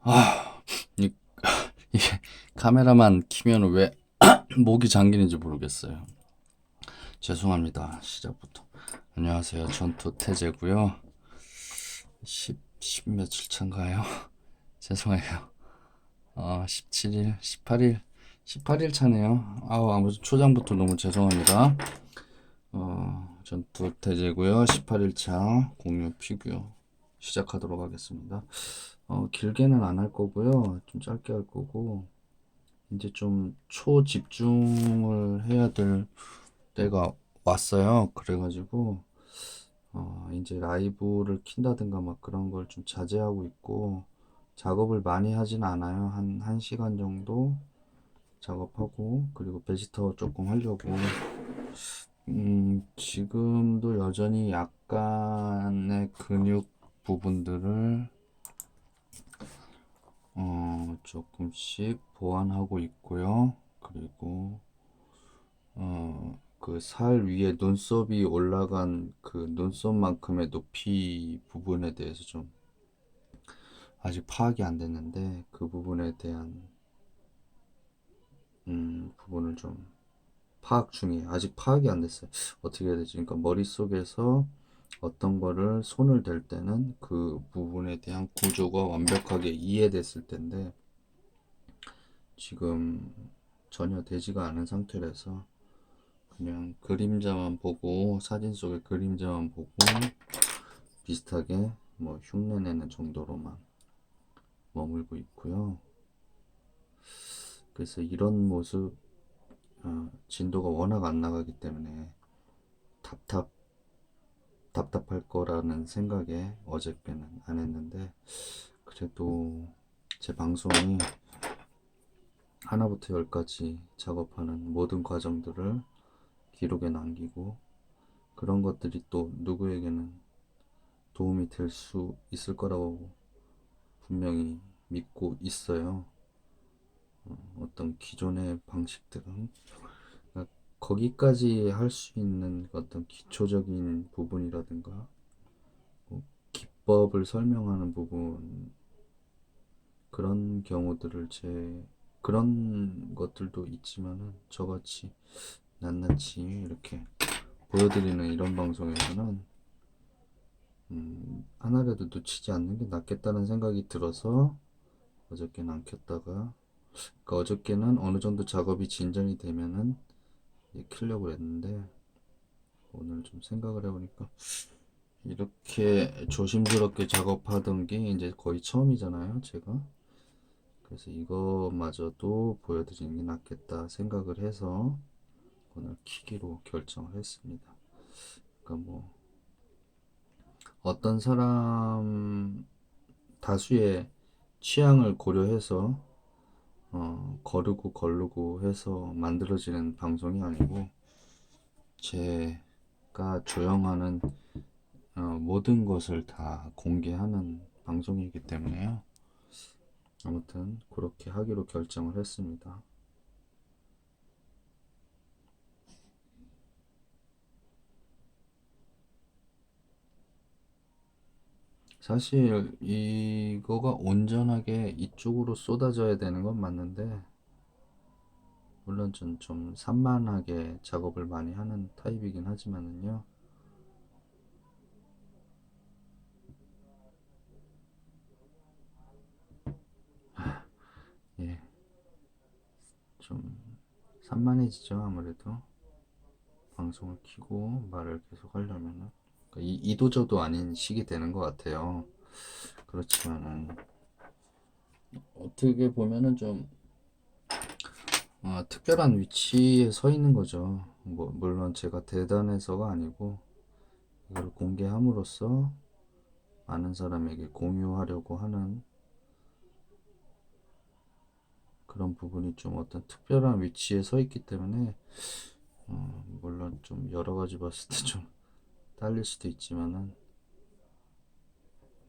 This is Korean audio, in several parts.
아, 이, 이게 카메라만 키면 왜 목이 잠기는지 모르겠어요. 죄송합니다. 시작부터. 안녕하세요. 전투 태제고요. 10 며칠 차인가요? 죄송해요. 17일, 18일, 18일 차네요. 아무튼 초장부터 너무 죄송합니다. 전투 태제고요. 18일 차 공유 피규어 시작하도록 하겠습니다. 길게는 안 할 거고요. 좀 짧게 할 거고. 이제 좀 초집중을 해야 될 때가 왔어요. 그래가지고 이제 라이브를 킨다든가 막 그런 걸 좀 자제하고 있고, 작업을 많이 하진 않아요. 한 1시간 정도 작업하고, 그리고 베지터 조금 하려고. 지금도 여전히 약간의 근육 부분들을 조금씩 보완하고 있고요. 그리고 그 살 위에 눈썹이 올라간 그 눈썹만큼의 높이 부분에 대해서 좀 아직 파악이 안 됐는데, 그 부분에 대한 부분을 좀 파악 중이에요. 아직 파악이 안 됐어요. 어떻게 해야 되지? 그러니까 머릿속에서 어떤 거를 손을 댈 때는 그 부분에 대한 구조가 완벽하게 이해됐을 텐데, 지금 전혀 되지가 않은 상태라서 그냥 그림자만 보고, 사진 속의 그림자만 보고 비슷하게 뭐 흉내내는 정도로만 머물고 있고요. 그래서 이런 모습, 진도가 워낙 안 나가기 때문에 답답 답답할 거라는 생각에 어저께는 안 했는데, 그래도 제 방송이 하나부터 열까지 작업하는 모든 과정들을 기록에 남기고, 그런 것들이 또 누구에게는 도움이 될 수 있을 거라고 분명히 믿고 있어요. 어떤 기존의 방식들은, 그러니까 거기까지 할 수 있는 어떤 기초적인 부분이라든가 뭐 기법을 설명하는 부분, 그런 경우들을 그런 것들도 있지만은 저같이 낱낱이 이렇게 보여드리는 이런 방송에서는 하나라도 놓치지 않는 게 낫겠다는 생각이 들어서 어저께는 안 켰다가, 그러니까 어저께는 어느 정도 작업이 진전이 되면은 켜려고 했는데, 오늘 좀 생각을 해보니까 이렇게 조심스럽게 작업하던 게 이제 거의 처음이잖아요, 제가. 그래서 이거마저도 보여드리는 게 낫겠다 생각을 해서 오늘 키기로 결정을 했습니다. 그러니까 뭐 어떤 사람 다수의 취향을 고려해서 거르고 걸르고 해서 만들어지는 방송이 아니고, 제가 조형하는 모든 것을 다 공개하는 방송이기 때문에요. 아무튼 그렇게 하기로 결정을 했습니다. 사실 이거가 온전하게 이쪽으로 쏟아져야 되는 건 맞는데, 물론 좀 산만하게 작업을 많이 하는 타입이긴 하지만은요. 예, 좀 산만해지죠, 아무래도 방송을 키고 말을 계속 하려면은. 그러니까 이도저도 아닌 식이 되는 것 같아요. 그렇지만은 어떻게 보면은 좀 특별한 위치에 서 있는 거죠. 뭐 물론 제가 대단해서가 아니고, 이걸 공개함으로써 많은 사람에게 공유하려고 하는 그런 부분이 좀 어떤 특별한 위치에 서 있기 때문에, 물론 좀 여러 가지 봤을 때 좀 딸릴 수도 있지만은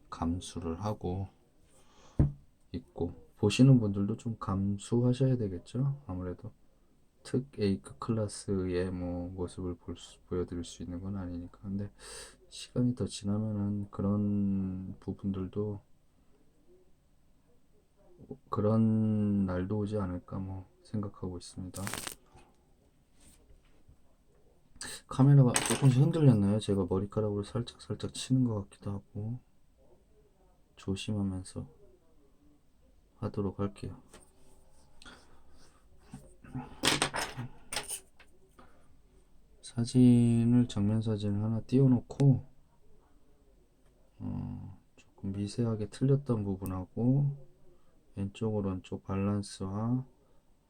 감수를 하고 있고, 보시는 분들도 좀 감수하셔야 되겠죠. 아무래도 특 A급 클래스의 뭐 모습을 보여드릴 수 있는 건 아니니까. 근데 시간이 더 지나면은 그런 부분들도 그런 날도 오지 않을까 뭐 생각하고 있습니다. 카메라가 조금씩 흔들렸나요? 제가 머리카락으로 살짝 살짝 치는 것 같기도 하고. 조심하면서 하도록 할게요. 사진을 정면 사진을 하나 띄워놓고 조금 미세하게 틀렸던 부분하고 왼쪽 오른쪽 밸런스와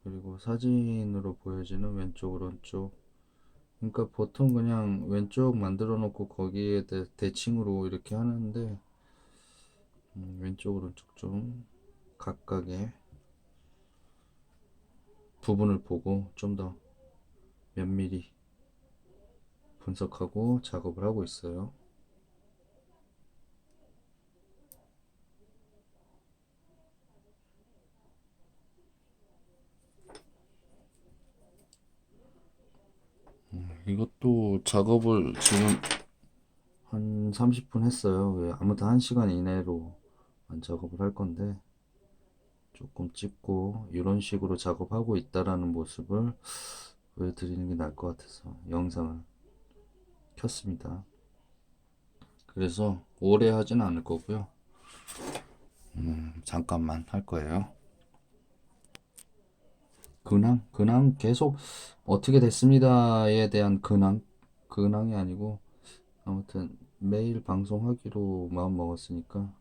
그리고 사진으로 보여지는 왼쪽 오른쪽, 그러니까 보통 그냥 왼쪽 만들어 놓고 거기에 대칭으로 이렇게 하는데 왼쪽 오른쪽 좀 각각의 부분을 보고 좀 더 면밀히 분석하고 작업을 하고 있어요. 이것도 작업을 지금 한 30분 했어요. 왜 아무튼 1시간 이내로 작업을 할 건데 조금 찍고 이런 식으로 작업하고 있다라는 모습을 보여드리는 게 나을 것 같아서 영상을 켰습니다. 그래서 오래 하진 않을 거고요. 잠깐만 할 거예요. 근황 계속 어떻게 됐습니다에 대한 근황이 아니고 아무튼 매일 방송하기로 마음 먹었으니까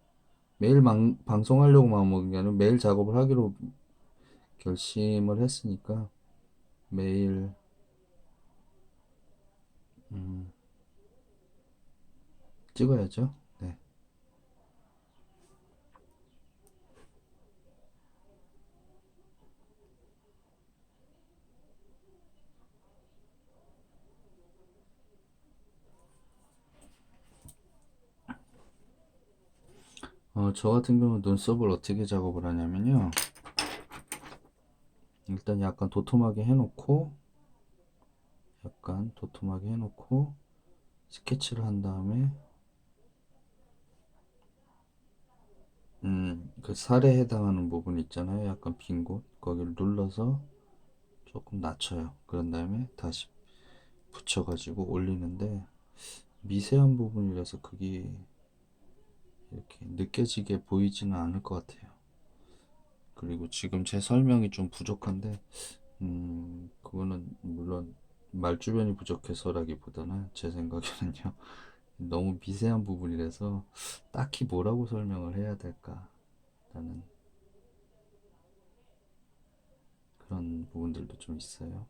매일 방송하려고 마음 먹은 게 아니라 매일 작업을 하기로 결심을 했으니까 매일 찍어야죠. 네. 저 같은 경우는 눈썹을 어떻게 작업을 하냐면요. 일단 약간 도톰하게 해놓고 스케치를 한 다음에 그 살에 해당하는 부분 있잖아요. 약간 빈 곳 거기를 눌러서 조금 낮춰요. 그런 다음에 다시 붙여가지고 올리는데 미세한 부분이라서 그게 이렇게 느껴지게 보이지는 않을 것 같아요. 그리고 지금 제 설명이 좀 부족한데 그거는 물론 말주변이 부족해서라기보다는 제 생각에는요. 너무 미세한 부분이라서 딱히 뭐라고 설명을 해야 될까라는 그런 부분들도 좀 있어요.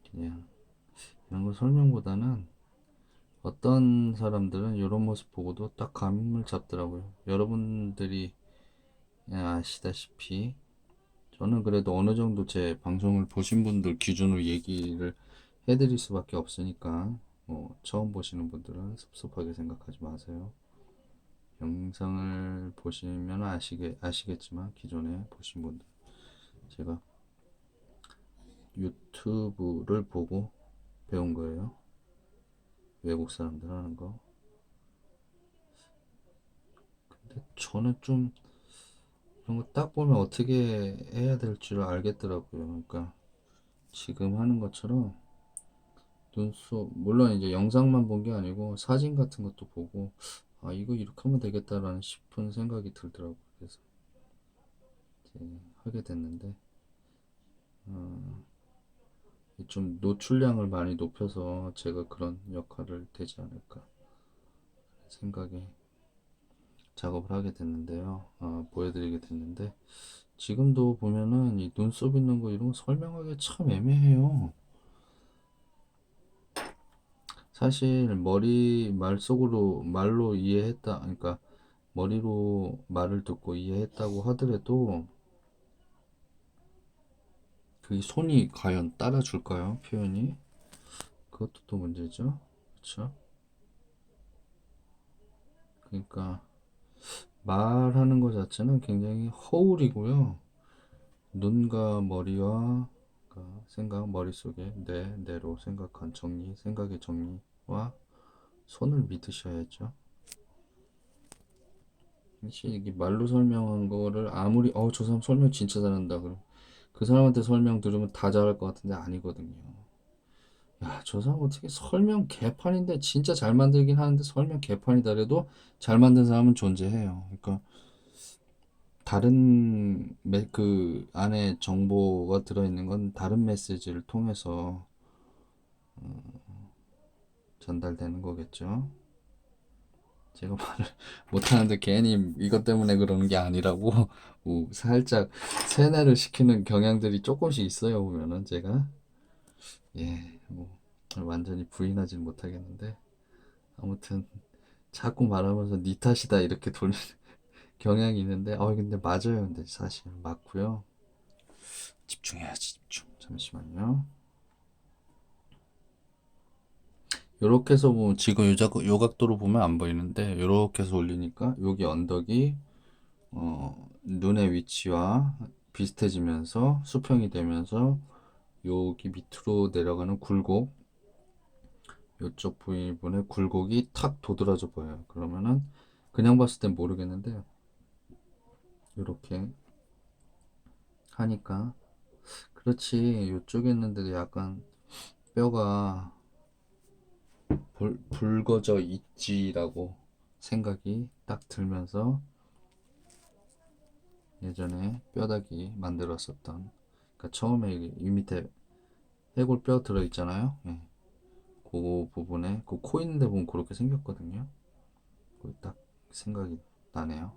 그냥 이런 거 설명보다는 어떤 사람들은 이런 모습 보고도 딱 감을 잡더라고요. 여러분들이 아시다시피 저는 그래도 어느 정도 제 방송을 보신 분들 기준으로 얘기를 해드릴 수밖에 없으니까 뭐 처음 보시는 분들은 섭섭하게 생각하지 마세요. 영상을 보시면 아시겠지만 기존에 보신 분들 제가 유튜브를 보고 배운 거예요. 외국 사람들 하는 거. 근데 저는 좀 이런 거 딱 보면 어떻게 해야 될 줄 알겠더라고요. 그러니까 지금 하는 것처럼 눈썹, 물론 이제 영상만 본 게 아니고 사진 같은 것도 보고 아, 이거 이렇게 하면 되겠다라는 싶은 생각이 들더라고요. 그래서 이제 하게 됐는데 좀 노출량을 많이 높여서 제가 그런 역할을 되지 않을까 생각에 작업을 하게 됐는데요. 보여드리게 됐는데 지금도 보면은 이 눈썹 있는 거 이런 거 설명하기 참 애매해요. 사실 말로 이해했다, 그러니까 머리로 말을 듣고 이해했다고 하더라도 그 손이 과연 따라줄까요? 표현이? 그것도 또 문제죠. 그렇죠? 그러니까 말하는 것 자체는 굉장히 허울이고요. 눈과 머리와 생각, 머릿속에 내로 생각한 정리, 생각의 정리와 손을 믿으셔야죠. 사실 이게 말로 설명한 거를 아무리 저 사람 설명 진짜 잘한다 그럼 그 사람한테 설명 들으면 다 잘할 것 같은데 아니거든요. 야, 저 사람 어떻게 설명 개판인데 진짜 잘 만들긴 하는데 설명 개판이다래도 잘 만든 사람은 존재해요. 그러니까 다른 그 안에 정보가 들어있는 건 다른 메시지를 통해서 전달되는 거겠죠. 제가 말을 못하는데 괜히 이것 때문에 그러는 게 아니라고 살짝 세뇌를 시키는 경향들이 조금씩 있어요. 보면은 제가 완전히 부인하진 못하겠는데 아무튼 자꾸 말하면서 니 탓이다 이렇게 돌리는 경향이 있는데 근데 맞아요. 근데 사실 맞고요. 집중해야지 집중. 잠시만요. 요렇게 해서 보면 지금 요 각도로 보면 안 보이는데 요렇게 해서 올리니까 여기 언덕이 눈의 위치와 비슷해지면서 수평이 되면서 여기 밑으로 내려가는 굴곡 요쪽 부분에 굴곡이 탁 도드라져 보여요. 그러면은 그냥 봤을 땐 모르겠는데 이렇게 하니까 그렇지 요쪽에 있는데도 약간 뼈가 붉어져 있지라고 생각이 딱 들면서 예전에 뼈다귀 만들었었던 그러니까 처음에 이 밑에 해골 뼈 들어있잖아요. 예. 그 부분에 그 코 있는데 보면 그렇게 생겼거든요. 딱 생각이 나네요.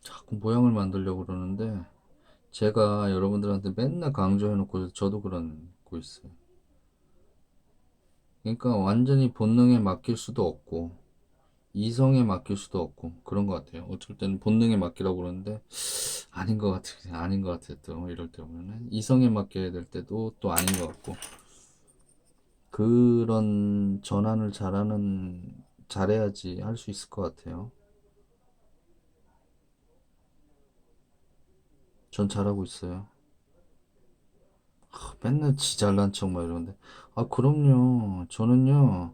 자꾸 모양을 만들려고 그러는데 제가 여러분들한테 맨날 강조해놓고 저도 그러고 있어요. 그러니까 완전히 본능에 맡길 수도 없고 이성에 맡길 수도 없고 그런 것 같아요. 어쩔 때는 본능에 맡기라고 그러는데 아닌 것 같아, 아닌 것 같아 또 이럴 때 보면은 이성에 맡겨야 될 때도 또 아닌 것 같고 그런 전환을 잘해야지 할 수 있을 것 같아요. 전 잘하고 있어요. 맨날 지 잘난 척 막 이러는데 그럼요. 저는요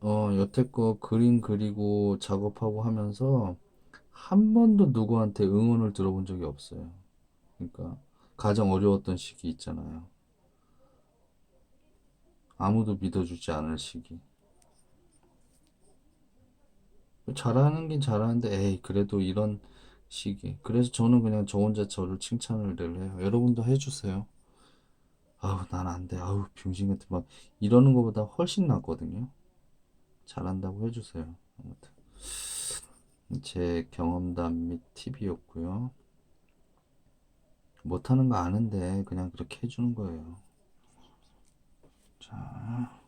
여태껏 그림 그리고 작업하고 하면서 한 번도 누구한테 응원을 들어본 적이 없어요. 그러니까 가장 어려웠던 시기 있잖아요. 아무도 믿어주지 않을 시기. 잘하는 긴 잘하는데 에이 그래도 이런 시기. 그래서 저는 그냥 저 혼자 저를 칭찬을 늘 해요. 여러분도 해주세요. 아우 난 안 돼. 아우 병신 같은 막 이러는 것보다 훨씬 낫거든요. 잘한다고 해주세요. 아무튼 제 경험담 및 팁이었고요. 못하는 거 아는데 그냥 그렇게 해주는 거예요. 자,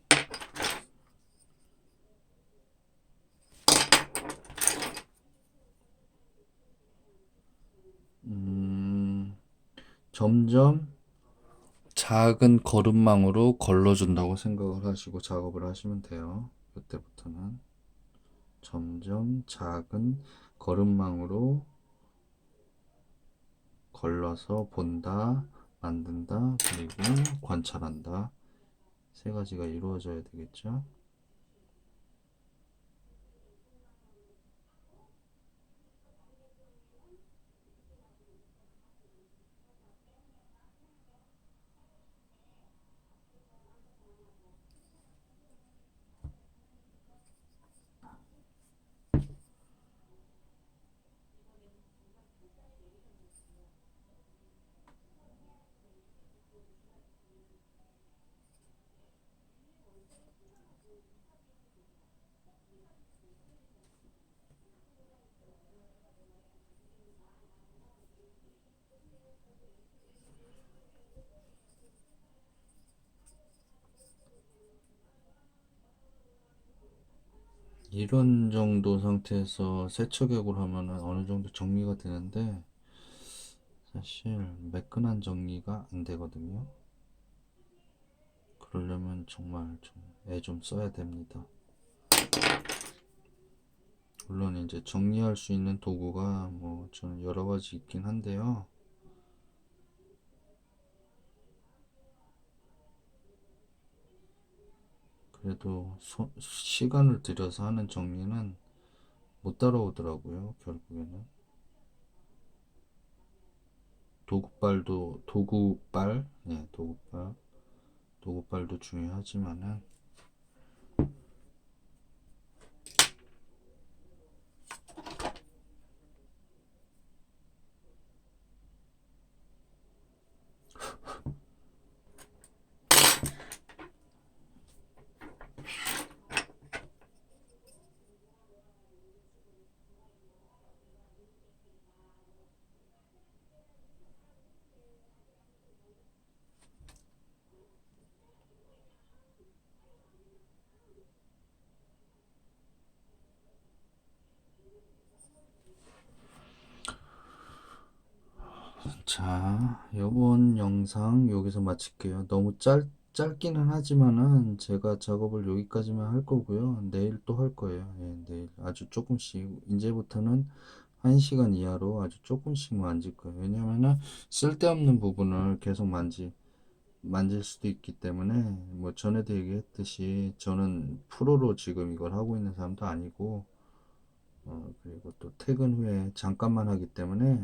음, 점점 작은 걸음망으로 걸러준다고 생각을 하시고 작업을 하시면 돼요. 그때부터는 점점 작은 걸음망으로 걸러서 본다, 만든다, 그리고 관찰한다. 세 가지가 이루어져야 되겠죠. 이런 정도 상태에서 세척액을 하면은 어느 정도 정리가 되는데 사실 매끈한 정리가 안 되거든요. 그러려면 정말 좀 애 좀 써야 됩니다. 물론 이제 정리할 수 있는 도구가 뭐 저는 여러 가지 있긴 한데요. 그래도 시간을 들여서 하는 정리는 못 따라오더라고요, 결국에는. 도구빨도 중요하지만은, 자, 이번 영상 여기서 마칠게요. 너무 짧기는 하지만은 제가 작업을 여기까지만 할 거고요. 내일 또 할 거예요. 예, 내일 아주 조금씩, 이제부터는 1시간 이하로 아주 조금씩 만질 거예요. 왜냐면은 쓸데없는 부분을 계속 만질 수도 있기 때문에, 뭐 전에도 얘기했듯이 저는 프로로 지금 이걸 하고 있는 사람도 아니고, 그리고 또 퇴근 후에 잠깐만 하기 때문에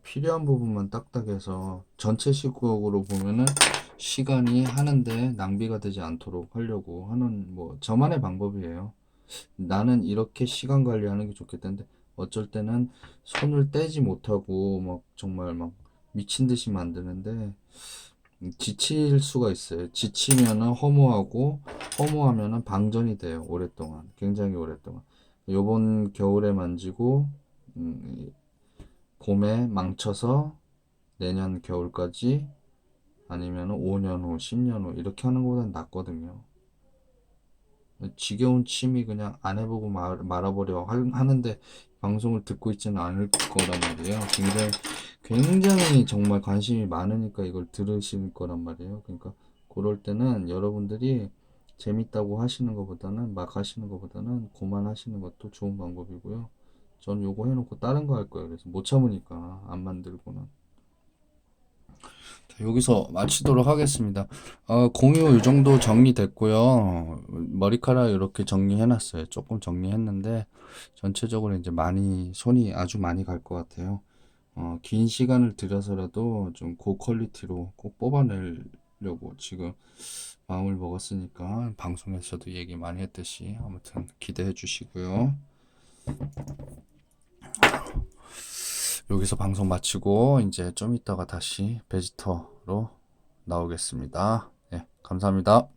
필요한 부분만 딱딱해서 전체식으로 보면은 시간이 하는데 낭비가 되지 않도록 하려고 하는 뭐 저만의 방법이에요. 나는 이렇게 시간 관리하는 게 좋겠다는데 어쩔 때는 손을 떼지 못하고 막 정말 막 미친 듯이 만드는데 지칠 수가 있어요. 지치면은 허무하면은 방전이 돼요. 오랫동안, 굉장히 오랫동안. 요번 겨울에 만지고 봄에 망쳐서 내년 겨울까지, 아니면 5년 후, 10년 후 이렇게 하는 것보다 낫거든요. 지겨운 취미 그냥 안 해보고 말아버려 하는데 방송을 듣고 있지는 않을 거란 말이에요. 굉장히 정말 관심이 많으니까 이걸 들으실 거란 말이에요. 그러니까 그럴 때는 여러분들이 재밌다고 하시는 것보다는 막 하시는 것보다는 그만 하시는 것도 좋은 방법이고요. 전 요거 해놓고 다른 거 할 거예요. 그래서 못 참으니까 안 만들고는. 여기서 마치도록 하겠습니다. 공유 이 정도 정리됐고요. 머리카락 이렇게 정리해놨어요. 조금 정리했는데 전체적으로 이제 손이 아주 많이 갈 것 같아요. 긴 시간을 들여서라도 좀 고퀄리티로 꼭 뽑아내려고 지금 마음을 먹었으니까, 방송에서도 얘기 많이 했듯이 아무튼 기대해 주시고요. 여기서 방송 마치고 이제 좀 이따가 다시 베지터로 나오겠습니다. 네, 감사합니다.